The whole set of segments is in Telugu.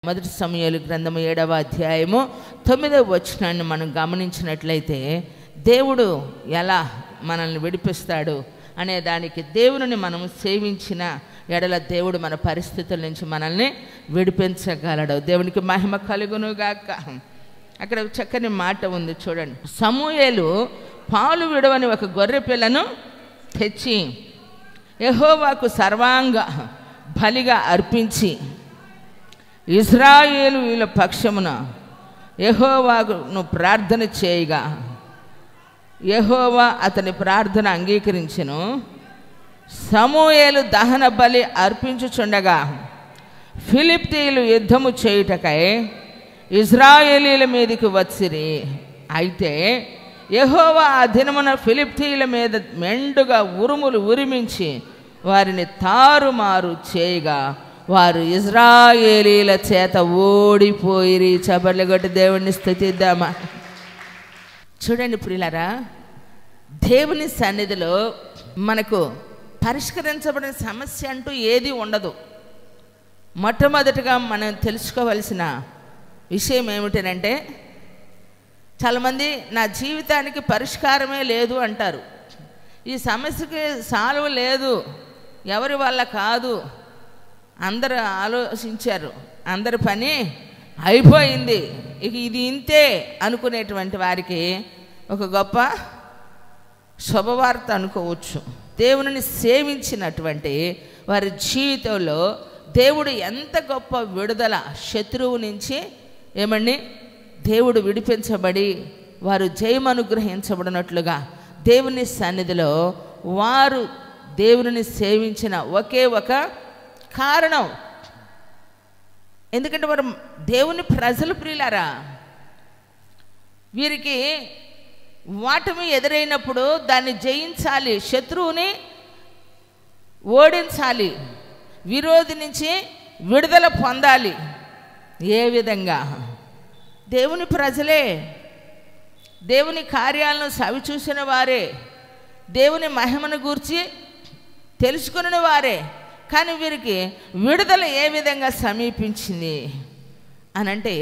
మొదటి సమూయేలు గ్రంథము 7వ అధ్యాయము 9వ వచనాన్ని మనం గమనించినట్లయితే దేవుడు ఎలా మనల్ని విడిపిస్తాడు అనే దానికి దేవుని మనం సేవించిన ఎడల దేవుడు మన పరిస్థితుల నుంచి మనల్ని విడిపించగలడు. దేవునికి మహిమ కలుగును గాక. అక్కడ చక్కని మాట ఉంది చూడండి. సమూయేలు పాలు విడవని ఒక గొర్రె పిల్లను తెచ్చి యెహోవాకు సర్వాంగ బలిగా అర్పించి ఇశ్రాయేలీయుల పక్షమున యెహోవాను ప్రార్థన చేయగా యెహోవా అతని ప్రార్థన అంగీకరించెను. సమూయేలు దహన బలి అర్పించుచుండగా ఫిలిష్తీయులు యుద్ధము చేయుటకై ఇశ్రాయేలీయుల మీదకి వచ్చిరి. అయితే యెహోవా ఆ దినమున ఫిలిష్తీయుల మీద మెండుగా ఉరుములు ఉరిమించి వారిని తారుమారు చేయగా వారు ఇశ్రాయేలీయుల చేత ఓడిపోయిరి. చబర్లు కొట్టి దేవుణ్ణి స్తుతిద్దామా. చూడండి ప్రియులారా, దేవుని సన్నిధిలో మనకు పరిష్కరించబడిన సమస్య అంటూ ఏది ఉండదు. మొట్టమొదటిగా మనం తెలుసుకోవలసిన విషయం ఏమిటంటే, చాలామంది నా జీవితానికి పరిష్కారమే లేదు అంటారు. ఈ సమస్యకి సాల్వ్ లేదు, ఎవరి వల్ల కాదు, అందరూ ఆలోచించారు, అందరి పని అయిపోయింది, ఇక ఇది ఇంతే అనుకునేటువంటి వారికి ఒక గొప్ప శుభవార్త అనుకోవచ్చు. దేవుని సేవించినటువంటి వారి జీవితంలో దేవుడు ఎంత గొప్ప విడుదల, శత్రువు నుంచి ఏమండి దేవుడు విడిపించబడి వారు జయమనుగ్రహించబడినట్లుగా దేవుని సన్నిధిలో వారు దేవుని సేవించిన ఒకే ఒక కారణం. ఎందుకంటే వారు దేవుని ప్రజలు ప్రియులారా. వీరికి ఓటమి ఎదురైనప్పుడు దాన్ని జయించాలి, శత్రువుని ఓడించాలి, విరోధి నుంచి విడుదల పొందాలి. ఏ విధంగా? దేవుని ప్రజలే, దేవుని కార్యాలను సవిచూసిన వారే, దేవుని మహిమను గూర్చి తెలుసుకుని వారే. కానీ వీరికి విడుదల ఏ విధంగా సమీపించింది అనంటే,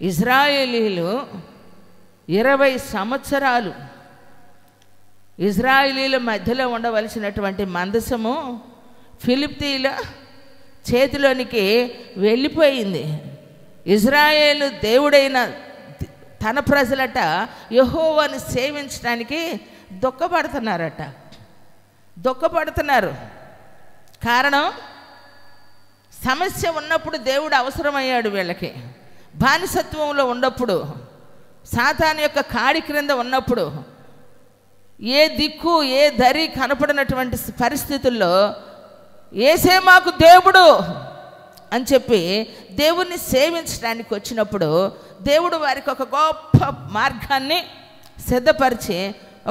ఇశ్రాయేలీలు 20 సంవత్సరాలు ఇశ్రాయేలీల మధ్యలో ఉండవలసినటువంటి మందసము ఫిలిష్తీయుల చేతిలోనికి వెళ్ళిపోయింది. ఇశ్రాయేలు దేవుడైన తన ప్రజలట యెహోవాను సేవించడానికి దుఃఖపడుతున్నారు. కారణం, సమస్య ఉన్నప్పుడు దేవుడు అవసరమయ్యాడు వీళ్ళకి. బానిసత్వంలో ఉన్నప్పుడు, సాతాను యొక్క కాడి క్రింద ఉన్నప్పుడు, ఏ దిక్కు ఏ దరి కనపడినటువంటి పరిస్థితుల్లో యేసే మాకు దేవుడు అని చెప్పి దేవుణ్ణి సేవించడానికి వచ్చినప్పుడు దేవుడు వారికి ఒక గొప్ప మార్గాన్ని సిద్ధపరిచి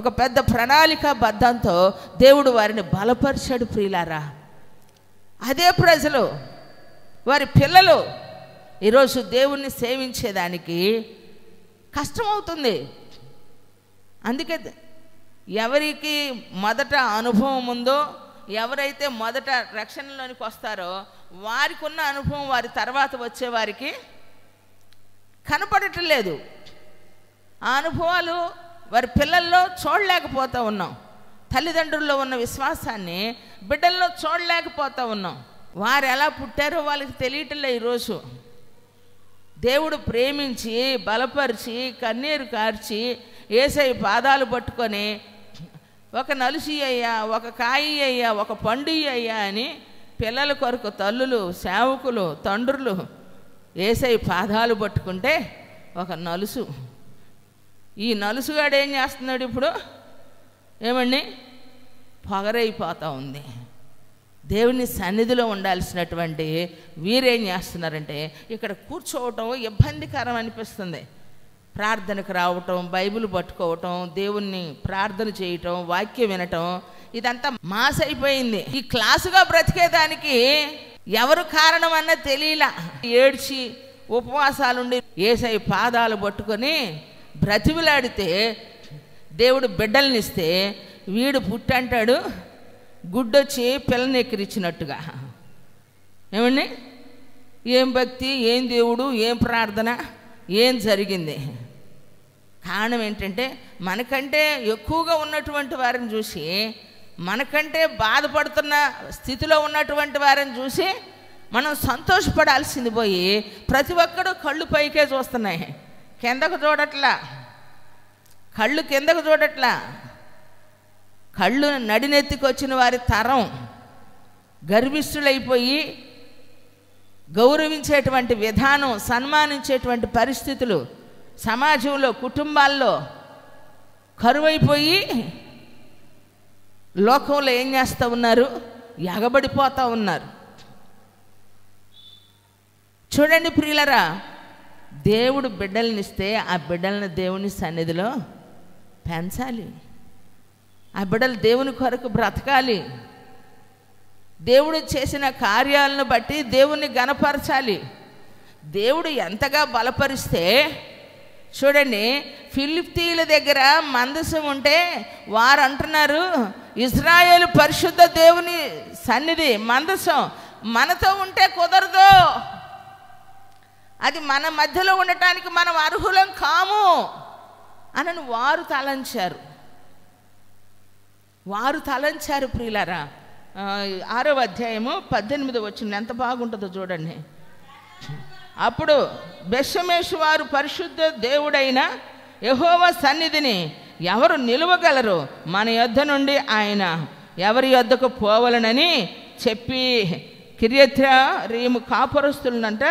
ఒక పెద్ద ప్రణాళికాబద్ధంతో దేవుడు వారిని బలపరిచాడు ప్రియులారా. అదే ప్రజలు, వారి పిల్లలు ఈరోజు దేవుణ్ణి సేవించేదానికి కష్టమవుతుంది. అందుకే ఎవరికి మొదట అనుభవం ఉందో, ఎవరైతే మొదట రక్షణలోనికి వస్తారో వారికి ఉన్న అనుభవం వారి తర్వాత వచ్చేవారికి కనపడటం లేదు. ఆ అనుభవాలు వారి పిల్లల్లో చూడలేకపోతూ ఉన్నాం. తల్లిదండ్రుల్లో ఉన్న విశ్వాసాన్ని బిడ్డల్లో చూడలేకపోతూ ఉన్నాం. వారు ఎలా పుట్టారో వాళ్ళకి తెలియటంలే. ఈరోజు దేవుడు ప్రేమించి బలపరిచి కన్నీరు కార్చి యేసయ్య పాదాలు పట్టుకొని ఒక నలుసి అయ్యా, ఒక కాయి అయ్యా, ఒక పండు అయ్యా అని పిల్లల కొరకు తల్లులు, సేవకులు, తండ్రులు యేసయ్య పాదాలు పట్టుకుంటే ఒక నలుసు, ఈ నలుసుగాడు ఏం చేస్తున్నాడు ఇప్పుడు? ఏమండి, పొగరైపోతూ ఉంది. దేవుని సన్నిధిలో ఉండాల్సినటువంటి వీరేం చేస్తున్నారంటే, ఇక్కడ కూర్చోవటం ఇబ్బందికరం అనిపిస్తుంది. ప్రార్థనకు రావటం, బైబిల్ పట్టుకోవటం, దేవుణ్ణి ప్రార్థన చేయటం, వాక్యం వినటం, ఇదంతా మాస్ అయిపోయింది. ఈ క్లాసుగా బ్రతికేదానికి ఎవరు కారణం అన్న తెలియలా. ఏడ్చి ఉపవాసాలుండి యేసయ్య పాదాలు పట్టుకొని బ్రతిమిలాడితే దేవుడు బిడ్డలనిస్తే వీడు పుట్టంటాడు గుడ్డొచ్చి పిల్లని ఎక్కిరిచ్చినట్టుగా. ఏమండి, ఏం భక్తి, ఏం దేవుడు, ఏం ప్రార్థన, ఏం జరిగింది? కారణం ఏంటంటే మనకంటే ఎక్కువగా ఉన్నటువంటి వారిని చూసి, మనకంటే బాధపడుతున్న స్థితిలో ఉన్నటువంటి వారిని చూసి మనం సంతోషపడాల్సింది పోయి ప్రతి ఒక్కడు కళ్ళు పైకే చూస్తున్నాయి, కిందకు చూడట్లా. కళ్ళు కిందకు చూడట్లా. కళ్ళు నడినెత్తికి వచ్చిన వారి తరం గర్విష్ఠులైపోయి గౌరవించేటువంటి విధానం, సన్మానించేటువంటి పరిస్థితులు సమాజంలో, కుటుంబాల్లో కరువైపోయి లోకంలో ఏం చేస్తూ ఉన్నారు? ఎగబడిపోతూ ఉన్నారు. చూడండి ప్రియులరా, దేవుడు బిడ్డలనిస్తే ఆ బిడ్డలను దేవుని సన్నిధిలో పెంచాలి. ఆ బిడ్డలు దేవుని కొరకు బ్రతకాలి. దేవుడు చేసిన కార్యాలను బట్టి దేవుణ్ణి గణపరచాలి. దేవుడు ఎంతగా బలపరిస్తే చూడండి, ఫిలిష్తీయుల దగ్గర మందసం ఉంటే వారు అంటున్నారు, ఇజ్రాయేలు పరిశుద్ధ దేవుని సన్నిధి మందసం మనతో ఉంటే కుదరదు, అది మన మధ్యలో ఉండటానికి మనం అర్హులం కాము అని వారు తలంచారు. ప్రియులారా, 6వ అధ్యాయము 18 వచ్చింది, ఎంత బాగుంటుందో చూడండి. అప్పుడు బెత్షెమెషు వారు పరిశుద్ధ దేవుడైన యెహోవా సన్నిధిని ఎవరు నిలువగలరు? మన యొద్ద నుండి ఆయన ఎవరి యొద్దకు పోవలనని చెప్పి కిర్యత్యరీము కాపురస్తులనంట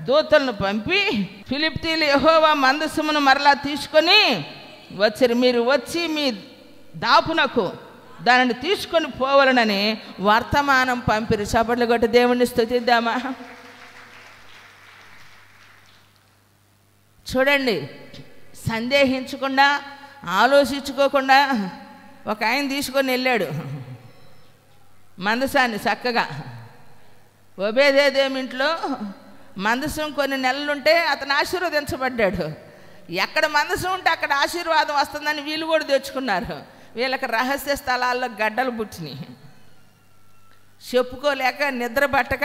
దూతలను పంపి ఫిలిష్తీయులు యెహోవా మందసమును మరలా తీసుకొని వచ్చారు. మీరు వచ్చి మీ దాపునకు దానిని తీసుకొని పోవాలనని వర్తమానం పంపిరు. చప్పట్లు కొట్టి దేవుణ్ణి స్తుతిద్దామా? చూడండి, సందేహించకుండా, ఆలోచించుకోకుండా ఒక ఆయన తీసుకొని వెళ్ళాడు మందసాన్ని చక్కగా. ఓబేదేదోము ఇంట్లో మందసం కొన్ని నెలలుంటే అతను ఆశీర్వదించబడ్డాడు. ఎక్కడ మందసం ఉంటే అక్కడ ఆశీర్వాదం వస్తుందని వీళ్ళు కూడా తెచ్చుకున్నారు. వీళ్ళకి రహస్య స్థలాల్లో గడ్డలు పుట్టినాయి. చెప్పుకోలేక నిద్ర పట్టక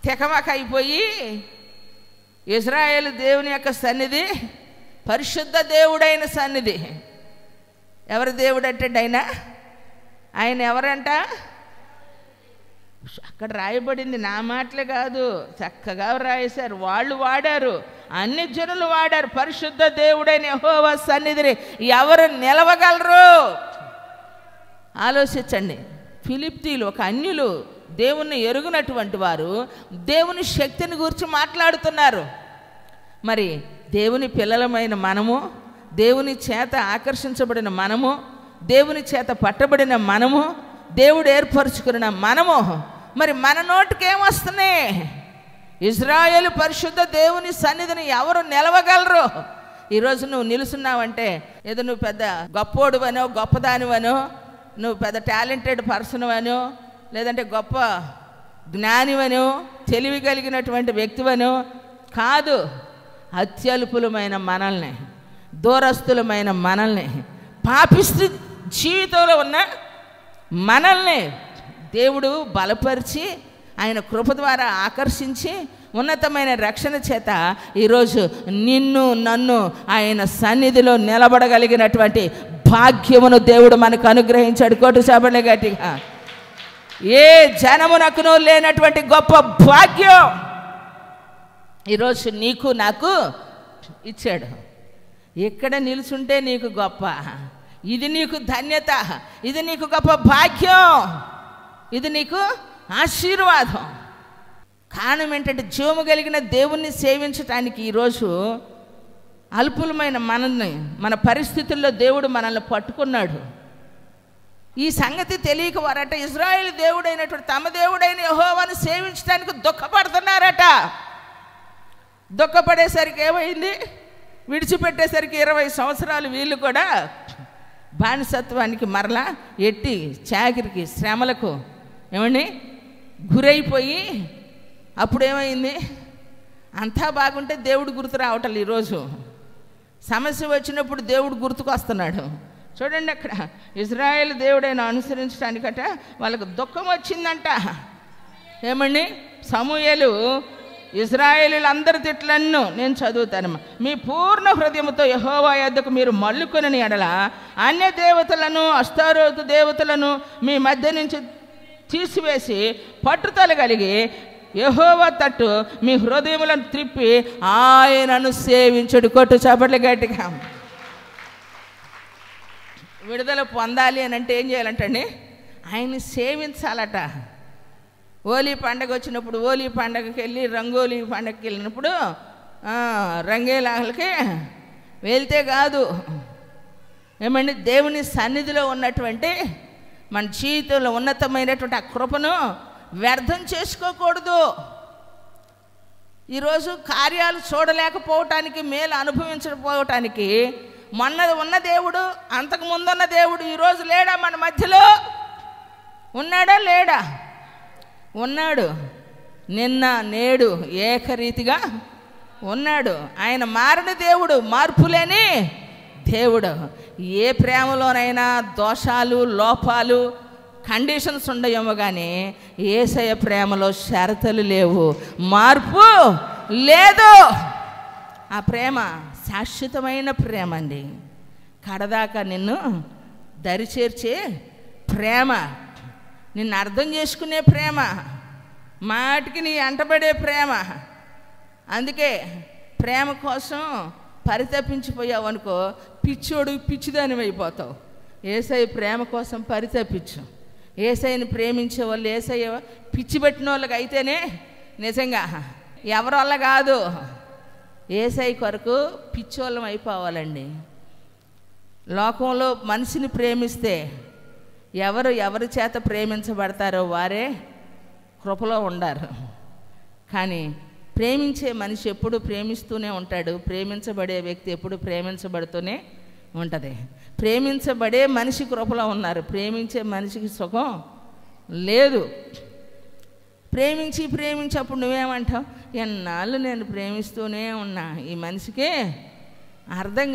తెకమక అయిపోయి ఇజ్రాయేలు దేవుని యొక్క సన్నిధి పరిశుద్ధ దేవుడైన సన్నిధి. ఎవరి దేవుడు అంటే ఆయన ఎవరంట? అక్కడ రాయబడింది, నా మాటలే కాదు, చక్కగా రాయేశారు. వాళ్ళు వాడారు, అన్ని జనులు వాడారు. పరిశుద్ధ దేవుడైన యెహోవా సన్నిధిని ఎవరు నిలవగలరు? ఆలోచించండి. ఫిలిష్తీయులు, ఒక అన్యులు, దేవుణ్ణి ఎరుగునటువంటి వారు దేవుని శక్తిని గురించి మాట్లాడుతున్నారు. మరి దేవుని పిల్లలమైన మనము, దేవుని చేత ఆకర్షించబడిన మనము, దేవుని చేత పట్టబడిన మనము, దేవుడు ఏర్పరచుకున్న మనము, మరి మన నోటికి ఏమొస్తున్నాయి? ఇజ్రాయేలు పరిశుద్ధ దేవుని సన్నిధిని ఎవరు నిలవగలరు? ఈరోజు నువ్వు నిలుస్తున్నావంటే ఏదో నువ్వు పెద్ద గొప్పోడువనో, గొప్పదానివనో, నువ్వు పెద్ద టాలెంటెడ్ పర్సన్ అనో, లేదంటే గొప్ప జ్ఞానివనో, తెలివి కలిగినటువంటి వ్యక్తివనో కాదు. అత్యల్పులమైన మనల్ని, దూరస్తులమైన మనల్ని, పాపిష్టి జీవితంలో ఉన్న మనల్ని దేవుడు బలపరిచి ఆయన కృప ద్వారా ఆకర్షించి ఉన్నతమైన రక్షణ చేత ఈరోజు నిన్ను నన్ను ఆయన సన్నిధిలో నిలబడగలిగినటువంటి భాగ్యమును దేవుడు మనకు అనుగ్రహించాడు. కోటు చప్పట్లు గట్టిగా. ఏ జనమునకును లేనటువంటి గొప్ప భాగ్యం ఈరోజు నీకు నాకు ఇచ్చాడు. ఎక్కడ నిలుచుంటే నీకు గొప్ప, ఇది నీకు ధన్యత, ఇది నీకు గొప్ప భాగ్యం, ఇది నీకు ఆశీర్వాదం. కారణం ఏంటంటే జీవము కలిగిన దేవుణ్ణి సేవించటానికి ఈరోజు అల్పులమైన మనల్ని, మన పరిస్థితుల్లో దేవుడు మనల్ని పట్టుకున్నాడు. ఈ సంగతి తెలియక వారట ఇజ్రాయేలు దేవుడైనటువంటి తమ దేవుడైన యెహోవాను సేవించడానికి దుఃఖపడుతున్నారట. దుఃఖపడేసరికి ఏమైంది? విడిచిపెట్టేసరికి 20 సంవత్సరాలు వీళ్ళు కూడా బానిసత్వానికి మరలా ఎట్టి చాకిరికి, శ్రమలకు ఏమండి గురైపోయి అప్పుడేమైంది? అంతా బాగుంటే దేవుడు గుర్తు రావటం. ఈరోజు సమస్య వచ్చినప్పుడు దేవుడు గుర్తుకొస్తున్నాడు. చూడండి, అక్కడ ఇజ్రాయేల్ దేవుడైన అనుసరించడానికట వాళ్ళకు దుఃఖం వచ్చిందంట. ఏమండి? సమూయేలు ఇశ్రాయేలీయులందరి తిట్లను నేను చదువుతాను. మీ పూర్ణ హృదయముతో యెహోవా యొద్దకు మీరు మల్లుకొనిన ఎడల అన్య దేవతలను అష్టారోతు దేవతలను మీ మధ్య నుంచి తీసివేసి పట్టుదల కలిగి యెహోవా తట్టు మీ హృదయములను త్రిప్పి ఆయనను సేవించుడు. కొట్టు చప్పట్లు గట్టిగా. విడుదల పొందాలి అని అంటే ఏం చేయాలంటండి? ఆయన్ని సేవించాలట. హోలీ పండగ వచ్చినప్పుడు హోలీ పండగకి వెళ్ళి రంగోలీ పండగకి వెళ్ళినప్పుడు రంగేలాలకి వెళ్తే కాదు ఏమండి, దేవుని సన్నిధిలో ఉన్నటువంటి మన జీవితంలో ఉన్నతమైనటువంటి ఆ కృపను వ్యర్థం చేసుకోకూడదు. ఈరోజు కార్యాలు చూడలేకపోవటానికి, మేలు అనుభవించకపోవటానికి మొన్న ఉన్న దేవుడు, అంతకు ముందున్న దేవుడు ఈరోజు లేడా? మన మధ్యలో ఉన్నాడా? లేడా? ఉన్నాడు. నిన్న నేడు ఏకరీతిగా ఉన్నాడు. ఆయన మారని దేవుడు, మార్పు లేని దేవుడు. ఏ ప్రేమలోనైనా దోషాలు, లోపాలు, కండిషన్స్ ఉండయేమో కానీ యేసయ్య ప్రేమలో షరతులు లేవు, మార్పు లేదు. ఆ ప్రేమ శాశ్వతమైన ప్రేమ అండి. కడదాకా నిన్ను దరిచేర్చే ప్రేమ, నిన్ను అర్థం చేసుకునే ప్రేమ, మాటికి నీ అంటబడే ప్రేమ. అందుకే ప్రేమ కోసం పరితపించిపోయావు అనుకో, పిచ్చోడు పిచ్చిదాని అయిపోతావు. యేసయ్య ప్రేమ కోసం పరితపించు. యేసయ్యని ప్రేమించే వాళ్ళు, యేసయ్య పిచ్చి పెట్టిన వాళ్ళకి అయితేనే నిజంగా ఎవరి వల్ల కాదు. యేసయ్య కొరకు పిచ్చోళ్ళం అయిపోవాలండి. లోకంలో మనిషిని ప్రేమిస్తే ఎవరి చేత ప్రేమించబడతారో వారే కృపలో ఉండారు. కానీ ప్రేమించే మనిషి ఎప్పుడు ప్రేమిస్తూనే ఉంటాడు. ప్రేమించబడే వ్యక్తి ఎప్పుడు ప్రేమించబడుతూనే ఉంటుంది. ప్రేమించబడే మనిషి కృపలో ఉన్నారు, ప్రేమించే మనిషికి సుఖం లేదు. ప్రేమించి అప్పుడు నువ్వేమంటావు? ఎన్నాళ్ళు నేను ప్రేమిస్తూనే ఉన్నా, ఈ మనిషికి అర్థం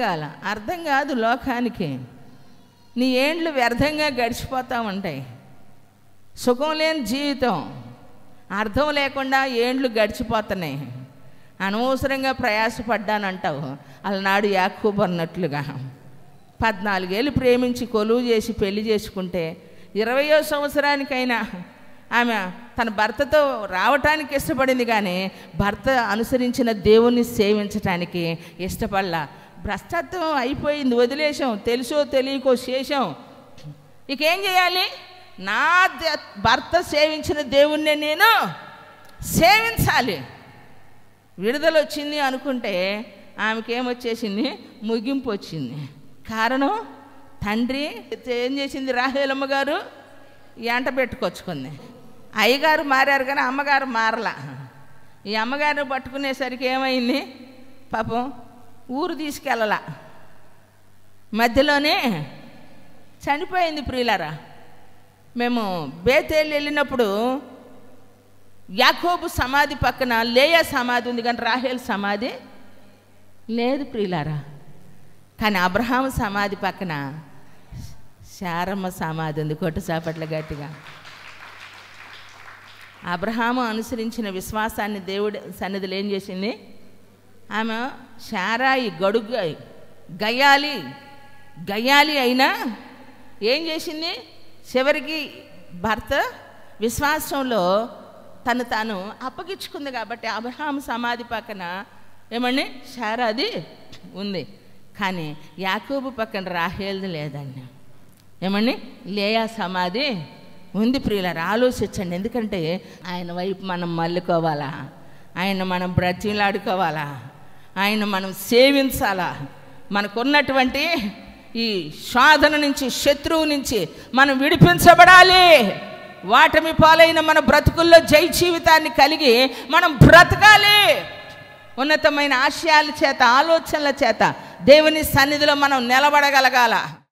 కాదు లోకానికి. నీ ఏండ్లు వ్యర్థంగా గడిచిపోతూ ఉంటాయి. సుఖం లేని జీవితం, అర్థం లేకుండా ఏండ్లు గడిచిపోతున్నాయి. అనవసరంగా ప్రయాసపడ్డానంటావు. అలనాడు యాకోబు అన్నట్లుగా 14 ఏళ్ళు ప్రేమించి కొలువు చేసి పెళ్లి చేసుకుంటే 20వ సంవత్సరానికైనా ఆమె తన భర్తతో రావటానికి ఇష్టపడింది, కానీ భర్త అనుసరించిన దేవుణ్ణి సేవించటానికి ఇష్టపడలా. భ్రష్టత్వం అయిపోయింది, వదిలేసాం, తెలుసో తెలియకో చేసాం. ఇకేం చేయాలి? నా భర్త సేవించిన దేవుణ్ణి నేను సేవించాలి. విడుదల వచ్చింది అనుకుంటే ఆమెకేమొచ్చేసింది? ముగింపు వచ్చింది. కారణం తండ్రి ఏం చేసింది? రాహేలమ్మ గారు ఎంట పెట్టుకొచ్చుకుంది. అయ్యగారు మారారు కానీ అమ్మగారు మారలా. ఈ అమ్మగారు పట్టుకునేసరికి ఏమైంది? పాపం ఊరు తీసుకెళ్ళలా, మధ్యలోనే చనిపోయింది. ప్రియులారా, మేము బేతేలు వెళ్ళినప్పుడు యాకోబు సమాధి పక్కన లేయా సమాధి ఉంది, కానీ రాహేల్ సమాధి లేదు ప్రియులారా. కానీ అబ్రహాము సమాధి పక్కన శారమ్మ సమాధి ఉంది. కొట్టు చాపట్ల గట్టిగా. అబ్రహాము అనుసరించిన విశ్వాసాన్ని దేవుడి సన్నిధిలో ఏం చేసింది? ఆమె శారాయి గయ్యాలి అయినా ఏం చేసింది? చివరికి భర్త విశ్వాసంలో తాను అప్పగించుకుంది. కాబట్టి అబ్రహాము సమాధి పక్కన ఏమండి శారాది ఉంది, కానీ యాకోబు పక్కన రాహేల్ది లేదండి. ఏమండి లేయా సమాధి ఉంది. ప్రియులారా, ఆలోచించండి. ఎందుకంటే ఆయన వైపు మనం మళ్ళుకోవాలా, ఆయన మనం బ్రతిలాడుకోవాలా, ఆయన మనం సేవించాలా. మనకున్నటువంటి ఈ శోధన నుంచి, శత్రువు నుంచి మనం విడిపించబడాలి. వాటమి పాలైన మన బ్రతుకుల్లో జై జీవితాన్ని కలిగి మనం బ్రతకాలి. ఉన్నతమైన ఆశయాల చేత, ఆలోచనల చేత దేవుని సన్నిధిలో మనం నిలబడగలగాల.